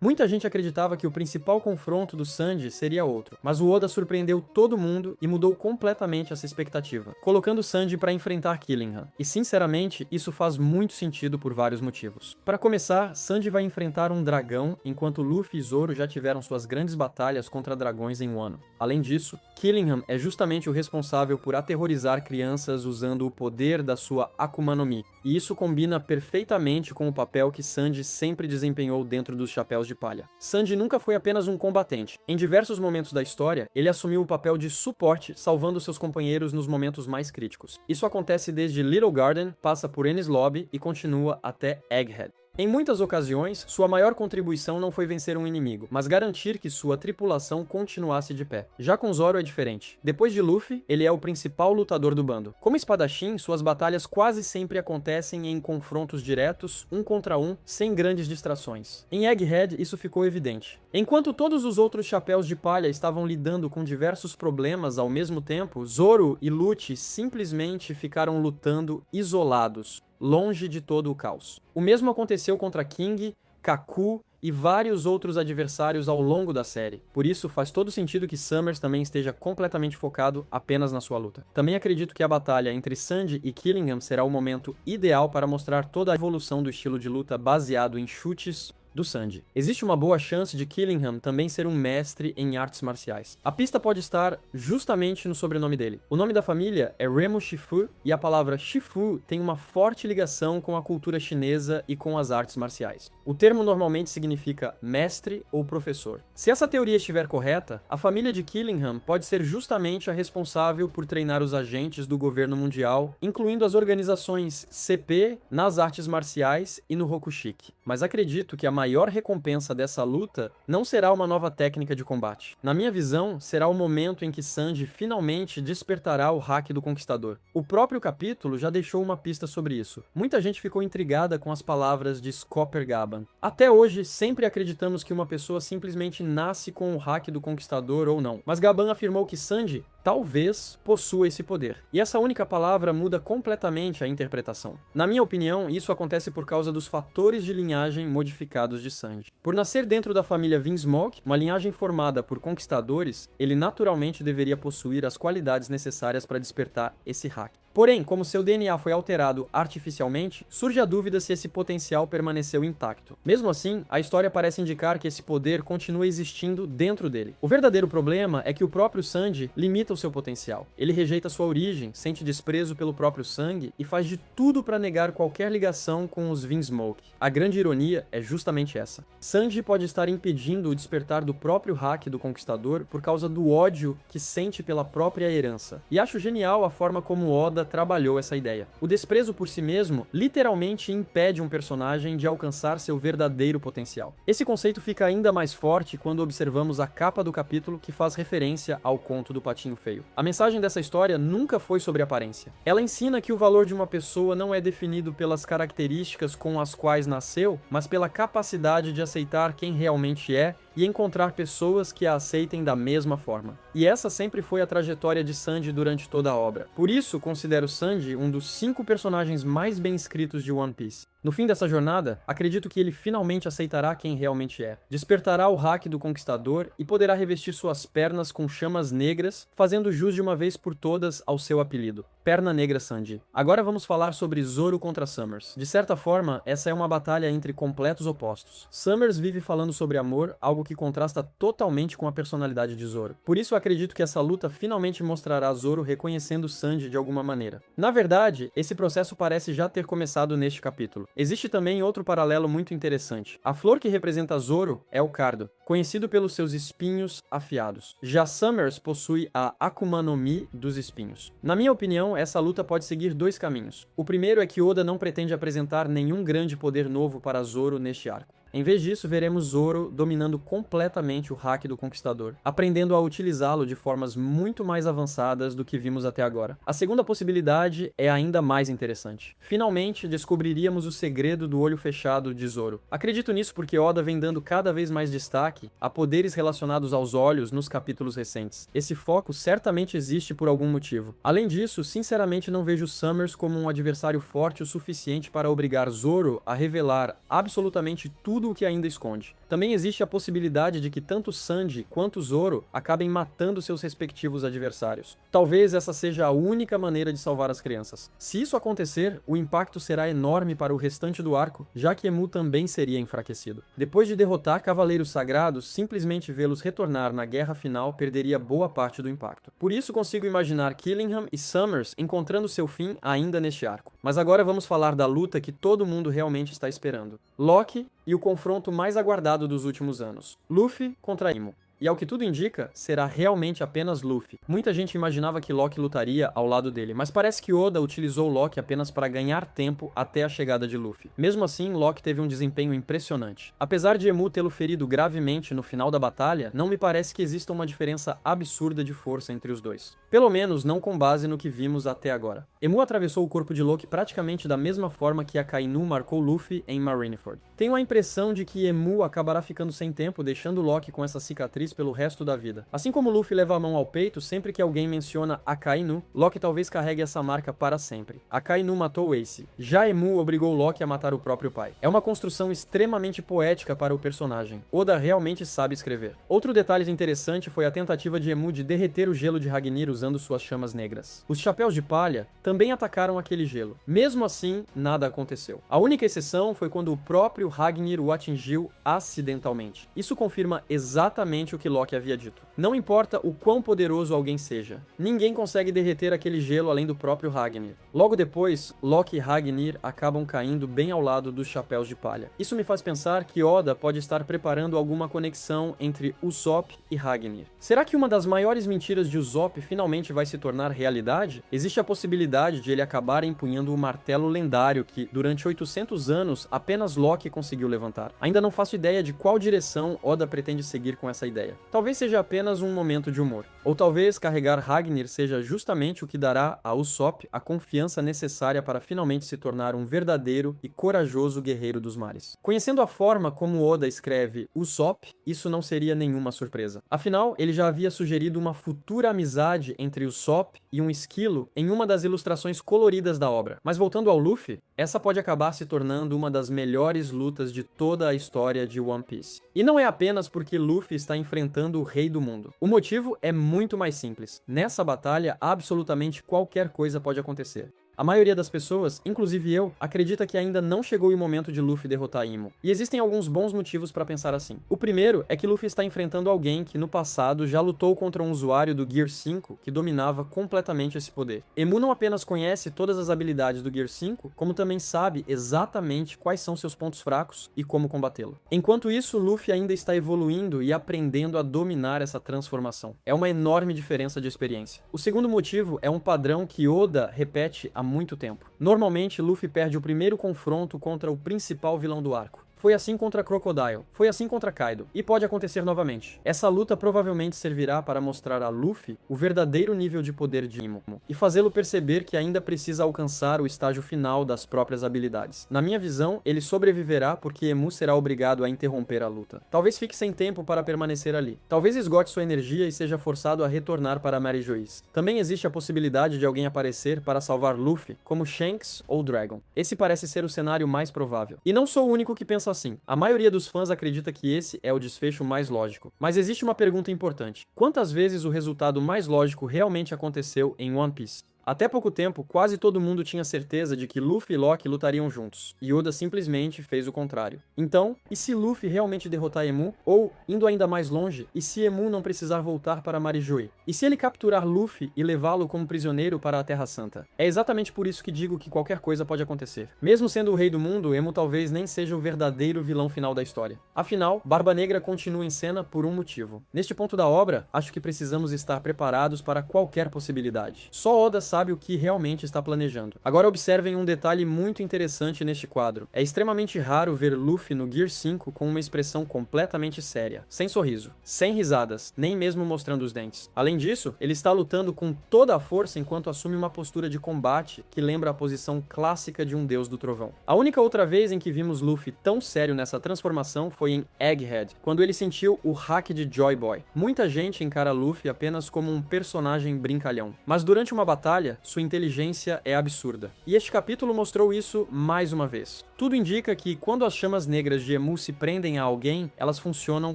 Muita gente acreditava que o principal confronto do Sanji seria outro, mas o Oda surpreendeu todo mundo e mudou completamente essa expectativa, colocando Sanji para enfrentar Killingham. E sinceramente, isso faz muito sentido por vários motivos. Para começar, Sanji vai enfrentar um dragão, enquanto Luffy e Zoro já tiveram suas grandes batalhas contra dragões em Wano. Além disso, Killingham é justamente o responsável por aterrorizar crianças usando o poder da sua Akuma no Mi, e isso combina perfeitamente com o papel que Sanji sempre desempenhou dentro dos Chapéus de Palha. Sanji nunca foi apenas um combatente. Em diversos momentos da história, ele assumiu o papel de suporte, salvando seus companheiros nos momentos mais críticos. Isso acontece desde Little Garden, passa por Enies Lobby e continua até Egghead. Em muitas ocasiões, sua maior contribuição não foi vencer um inimigo, mas garantir que sua tripulação continuasse de pé. Já com Zoro é diferente. Depois de Luffy, ele é o principal lutador do bando. Como espadachim, suas batalhas quase sempre acontecem em confrontos diretos, um contra um, sem grandes distrações. Em Egghead, isso ficou evidente. Enquanto todos os outros Chapéus de Palha estavam lidando com diversos problemas ao mesmo tempo, Zoro e Lucci simplesmente ficaram lutando isolados, longe de todo o caos. O mesmo aconteceu contra King, Kaku e vários outros adversários ao longo da série. Por isso, faz todo sentido que Summers também esteja completamente focado apenas na sua luta. Também acredito que a batalha entre Sanji e Killingham será o momento ideal para mostrar toda a evolução do estilo de luta baseado em chutes do Sanji. Existe uma boa chance de Killingham também ser um mestre em artes marciais. A pista pode estar justamente no sobrenome dele. O nome da família é Remo Shifu e a palavra Shifu tem uma forte ligação com a cultura chinesa e com as artes marciais. O termo normalmente significa mestre ou professor. Se essa teoria estiver correta, a família de Killingham pode ser justamente a responsável por treinar os agentes do governo mundial, incluindo as organizações CP nas artes marciais e no Rokushiki. Mas acredito que a maior recompensa dessa luta não será uma nova técnica de combate. Na minha visão, será o momento em que Sanji finalmente despertará o haki do Conquistador. O próprio capítulo já deixou uma pista sobre isso. Muita gente ficou intrigada com as palavras de Scopper Gaban. Até hoje, sempre acreditamos que uma pessoa simplesmente nasce com o haki do Conquistador ou não, mas Gaban afirmou que Sanji talvez possua esse poder. E essa única palavra muda completamente a interpretação. Na minha opinião, isso acontece por causa dos fatores de linhagem modificados de Sanji. Por nascer dentro da família Vinsmoke, uma linhagem formada por conquistadores, ele naturalmente deveria possuir as qualidades necessárias para despertar esse haki. Porém, como seu DNA foi alterado artificialmente, surge a dúvida se esse potencial permaneceu intacto. Mesmo assim, a história parece indicar que esse poder continua existindo dentro dele. O verdadeiro problema é que o próprio Sanji limita o seu potencial. Ele rejeita sua origem, sente desprezo pelo próprio sangue e faz de tudo para negar qualquer ligação com os Vinsmoke. A grande ironia é justamente essa. Sanji pode estar impedindo o despertar do próprio haki do Conquistador por causa do ódio que sente pela própria herança. E acho genial a forma como Oda trabalhou essa ideia. O desprezo por si mesmo literalmente impede um personagem de alcançar seu verdadeiro potencial. Esse conceito fica ainda mais forte quando observamos a capa do capítulo que faz referência ao conto do Patinho Feio. A mensagem dessa história nunca foi sobre aparência. Ela ensina que o valor de uma pessoa não é definido pelas características com as quais nasceu, mas pela capacidade de aceitar quem realmente é e encontrar pessoas que a aceitem da mesma forma. E essa sempre foi a trajetória de Sanji durante toda a obra. Por isso, considero Sanji um dos 5 personagens mais bem escritos de One Piece. No fim dessa jornada, acredito que ele finalmente aceitará quem realmente é. Despertará o haki do Conquistador e poderá revestir suas pernas com chamas negras, fazendo jus de uma vez por todas ao seu apelido, Perna Negra Sanji. Agora vamos falar sobre Zoro contra Summers. De certa forma, essa é uma batalha entre completos opostos. Summers vive falando sobre amor, algo que contrasta totalmente com a personalidade de Zoro. Por isso acredito que essa luta finalmente mostrará Zoro reconhecendo Sanji de alguma maneira. Na verdade, esse processo parece já ter começado neste capítulo. Existe também outro paralelo muito interessante. A flor que representa Zoro é o cardo, conhecido pelos seus espinhos afiados. Já Summers possui a Akuma no Mi dos espinhos. Na minha opinião, essa luta pode seguir 2 caminhos. O primeiro é que Oda não pretende apresentar nenhum grande poder novo para Zoro neste arco. Em vez disso, veremos Zoro dominando completamente o haki do Conquistador, aprendendo a utilizá-lo de formas muito mais avançadas do que vimos até agora. A segunda possibilidade é ainda mais interessante. Finalmente, descobriríamos o segredo do olho fechado de Zoro. Acredito nisso porque Oda vem dando cada vez mais destaque a poderes relacionados aos olhos nos capítulos recentes. Esse foco certamente existe por algum motivo. Além disso, sinceramente não vejo Summers como um adversário forte o suficiente para obrigar Zoro a revelar absolutamente tudo o que ainda esconde. Também existe a possibilidade de que tanto Sanji quanto Zoro acabem matando seus respectivos adversários. Talvez essa seja a única maneira de salvar as crianças. Se isso acontecer, o impacto será enorme para o restante do arco, já que Emu também seria enfraquecido. Depois de derrotar Cavaleiros Sagrados, simplesmente vê-los retornar na guerra final perderia boa parte do impacto. Por isso consigo imaginar Killingham e Summers encontrando seu fim ainda neste arco. Mas agora vamos falar da luta que todo mundo realmente está esperando. Loki e o confronto mais aguardado dos últimos anos. Luffy contra Imo. E ao que tudo indica, será realmente apenas Luffy. Muita gente imaginava que Loki lutaria ao lado dele, mas parece que Oda utilizou Loki apenas para ganhar tempo até a chegada de Luffy. Mesmo assim, Loki teve um desempenho impressionante. Apesar de Emu tê-lo ferido gravemente no final da batalha, não me parece que exista uma diferença absurda de força entre os dois. Pelo menos não com base no que vimos até agora. Emu atravessou o corpo de Loki praticamente da mesma forma que Akainu marcou Luffy em Marineford. Tenho a impressão de que Emu acabará ficando sem tempo, deixando Loki com essa cicatriz pelo resto da vida. Assim como Luffy leva a mão ao peito sempre que alguém menciona Akainu, Loki talvez carregue essa marca para sempre. Akainu matou Ace. Já Emu obrigou Loki a matar o próprio pai. É uma construção extremamente poética para o personagem. Oda realmente sabe escrever. Outro detalhe interessante foi a tentativa de Emu de derreter o gelo de Ragnir usando suas chamas negras. Os chapéus de palha também atacaram aquele gelo. Mesmo assim, nada aconteceu. A única exceção foi quando o próprio Ragnir o atingiu acidentalmente. Isso confirma exatamente o que Loki havia dito. Não importa o quão poderoso alguém seja, ninguém consegue derreter aquele gelo além do próprio Ragnir. Logo depois, Loki e Ragnir acabam caindo bem ao lado dos chapéus de palha. Isso me faz pensar que Oda pode estar preparando alguma conexão entre Usopp e Ragnir. Será que uma das maiores mentiras de Usopp finalmente vai se tornar realidade? Existe a possibilidade de ele acabar empunhando o martelo lendário que, durante 800 anos, apenas Loki conseguiu levantar. Ainda não faço ideia de qual direção Oda pretende seguir com essa ideia. Talvez seja apenas um momento de humor. Ou talvez carregar Ragnir seja justamente o que dará a Usopp a confiança necessária para finalmente se tornar um verdadeiro e corajoso guerreiro dos mares. Conhecendo a forma como Oda escreve Usopp, isso não seria nenhuma surpresa. Afinal, ele já havia sugerido uma futura amizade entre Usopp e um esquilo em uma das ilustrações coloridas da obra. Mas voltando ao Luffy, essa pode acabar se tornando uma das melhores lutas de toda a história de One Piece. E não é apenas porque Luffy está enfrentando o rei do mundo. O motivo é muito mais simples. Nessa batalha, absolutamente qualquer coisa pode acontecer. A maioria das pessoas, inclusive eu, acredita que ainda não chegou o momento de Luffy derrotar Imo. E existem alguns bons motivos para pensar assim. O primeiro é que Luffy está enfrentando alguém que no passado já lutou contra um usuário do Gear 5 que dominava completamente esse poder. Emu não apenas conhece todas as habilidades do Gear 5, como também sabe exatamente quais são seus pontos fracos e como combatê-lo. Enquanto isso, Luffy ainda está evoluindo e aprendendo a dominar essa transformação. É uma enorme diferença de experiência. O segundo motivo é um padrão que Oda repete há muito tempo. Normalmente, Luffy perde o primeiro confronto contra o principal vilão do arco. Foi assim contra Crocodile, foi assim contra Kaido, e pode acontecer novamente. Essa luta provavelmente servirá para mostrar a Luffy o verdadeiro nível de poder de Imo, e fazê-lo perceber que ainda precisa alcançar o estágio final das próprias habilidades. Na minha visão, ele sobreviverá porque Emu será obrigado a interromper a luta. Talvez fique sem tempo para permanecer ali. Talvez esgote sua energia e seja forçado a retornar para Mary Joyce. Também existe a possibilidade de alguém aparecer para salvar Luffy, como Shanks ou Dragon. Esse parece ser o cenário mais provável. E não sou o único que pensa assim. A maioria dos fãs acredita que esse é o desfecho mais lógico. Mas existe uma pergunta importante. Quantas vezes o resultado mais lógico realmente aconteceu em One Piece? Até pouco tempo, quase todo mundo tinha certeza de que Luffy e Loki lutariam juntos, e Oda simplesmente fez o contrário. Então, e se Luffy realmente derrotar Emu? Ou, indo ainda mais longe, e se Emu não precisar voltar para Marijui? E se ele capturar Luffy e levá-lo como prisioneiro para a Terra Santa? É exatamente por isso que digo que qualquer coisa pode acontecer. Mesmo sendo o rei do mundo, Emu talvez nem seja o verdadeiro vilão final da história. Afinal, Barba Negra continua em cena por um motivo. Neste ponto da obra, acho que precisamos estar preparados para qualquer possibilidade. Só Oda sabe o que realmente está planejando. Agora observem um detalhe muito interessante neste quadro. É extremamente raro ver Luffy no Gear 5 com uma expressão completamente séria, sem sorriso, sem risadas, nem mesmo mostrando os dentes. Além disso, ele está lutando com toda a força enquanto assume uma postura de combate que lembra a posição clássica de um deus do trovão. A única outra vez em que vimos Luffy tão sério nessa transformação foi em Egghead, quando ele sentiu o hack de Joy Boy. Muita gente encara Luffy apenas como um personagem brincalhão, mas durante uma batalha, sua inteligência é absurda. E este capítulo mostrou isso mais uma vez. Tudo indica que quando as chamas negras de Emu se prendem a alguém, elas funcionam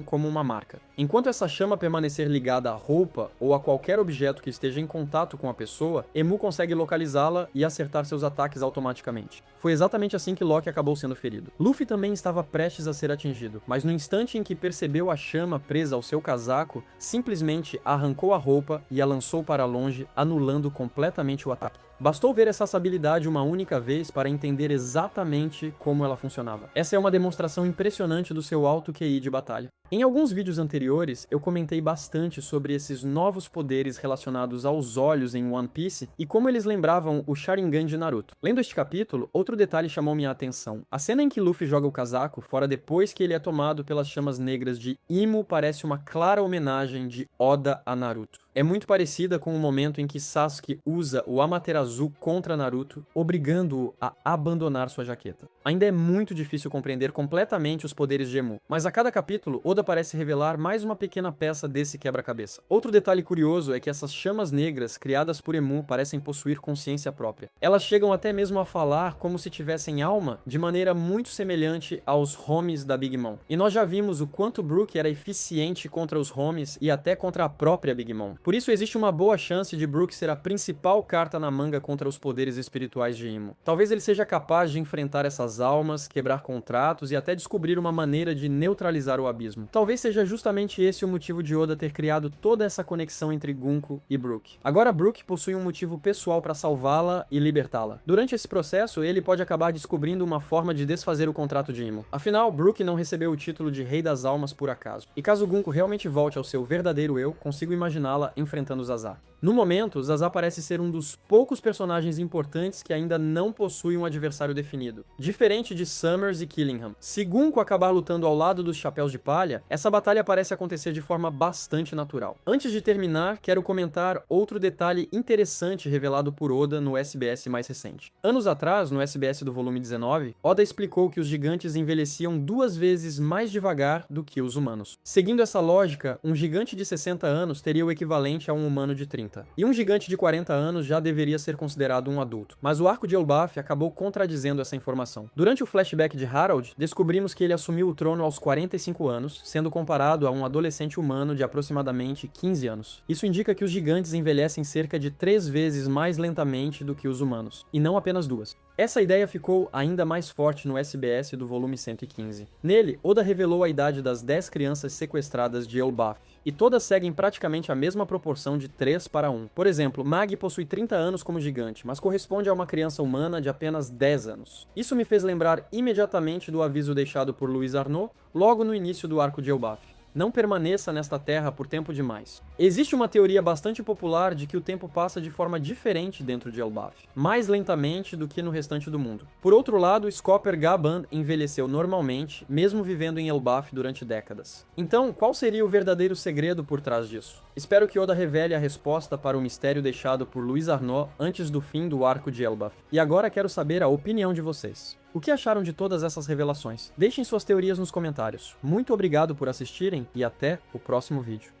como uma marca. Enquanto essa chama permanecer ligada à roupa ou a qualquer objeto que esteja em contato com a pessoa, Emu consegue localizá-la e acertar seus ataques automaticamente. Foi exatamente assim que Loki acabou sendo ferido. Luffy também estava prestes a ser atingido, mas no instante em que percebeu a chama presa ao seu casaco, simplesmente arrancou a roupa e a lançou para longe, anulando completamente o ataque. Bastou ver essa habilidade uma única vez para entender exatamente como ela funcionava. Essa é uma demonstração impressionante do seu alto QI de batalha. Em alguns vídeos anteriores, eu comentei bastante sobre esses novos poderes relacionados aos olhos em One Piece e como eles lembravam o Sharingan de Naruto. Lendo este capítulo, outro detalhe chamou minha atenção. A cena em que Luffy joga o casaco, fora depois que ele é tomado pelas chamas negras de Imo, parece uma clara homenagem de Oda a Naruto. É muito parecida com o momento em que Sasuke usa o Amaterasu contra Naruto, obrigando-o a abandonar sua jaqueta. Ainda é muito difícil compreender completamente os poderes de Emu, mas a cada capítulo, Oda parece revelar mais uma pequena peça desse quebra-cabeça. Outro detalhe curioso é que essas chamas negras criadas por Emu parecem possuir consciência própria. Elas chegam até mesmo a falar como se tivessem alma, de maneira muito semelhante aos homies da Big Mom. E nós já vimos o quanto Brook era eficiente contra os homies e até contra a própria Big Mom. Por isso existe uma boa chance de Brook ser a principal carta na manga contra os poderes espirituais de Imo. Talvez ele seja capaz de enfrentar essas almas, quebrar contratos e até descobrir uma maneira de neutralizar o abismo. Talvez seja justamente esse o motivo de Oda ter criado toda essa conexão entre Gunko e Brook. Agora Brook possui um motivo pessoal para salvá-la e libertá-la. Durante esse processo, ele pode acabar descobrindo uma forma de desfazer o contrato de Imo. Afinal, Brook não recebeu o título de Rei das Almas por acaso. E caso Gunko realmente volte ao seu verdadeiro eu, consigo imaginá-la enfrentando Zazá. No momento, Zazá parece ser um dos poucos personagens importantes que ainda não possui um adversário definido, diferente de Summers e Killingham. Se Gunko acabar lutando ao lado dos Chapéus de Palha, essa batalha parece acontecer de forma bastante natural. Antes de terminar, quero comentar outro detalhe interessante revelado por Oda no SBS mais recente. Anos atrás, no SBS do volume 19, Oda explicou que os gigantes envelheciam 2 vezes mais devagar do que os humanos. Seguindo essa lógica, um gigante de 60 anos teria o equivalente a um humano de 30. E um gigante de 40 anos já deveria ser considerado um adulto. Mas o arco de Elbaf acabou contradizendo essa informação. Durante o flashback de Harold, descobrimos que ele assumiu o trono aos 45 anos, sendo comparado a um adolescente humano de aproximadamente 15 anos. Isso indica que os gigantes envelhecem cerca de 3 vezes mais lentamente do que os humanos, e não apenas 2. Essa ideia ficou ainda mais forte no SBS do volume 115. Nele, Oda revelou a idade das 10 crianças sequestradas de Elbaf, e todas seguem praticamente a mesma proporção de 3 para 1. Por exemplo, Mag possui 30 anos como gigante, mas corresponde a uma criança humana de apenas 10 anos. Isso me fez lembrar imediatamente do aviso deixado por Louis Arnaud logo no início do arco de Elbaf. Não permaneça nesta terra por tempo demais. Existe uma teoria bastante popular de que o tempo passa de forma diferente dentro de Elbaf, mais lentamente do que no restante do mundo. Por outro lado, Scopper Gaban envelheceu normalmente, mesmo vivendo em Elbaf durante décadas. Então, qual seria o verdadeiro segredo por trás disso? Espero que Oda revele a resposta para o mistério deixado por Louis Arnaud antes do fim do arco de Elbaf. E agora quero saber a opinião de vocês. O que acharam de todas essas revelações? Deixem suas teorias nos comentários. Muito obrigado por assistirem e até o próximo vídeo.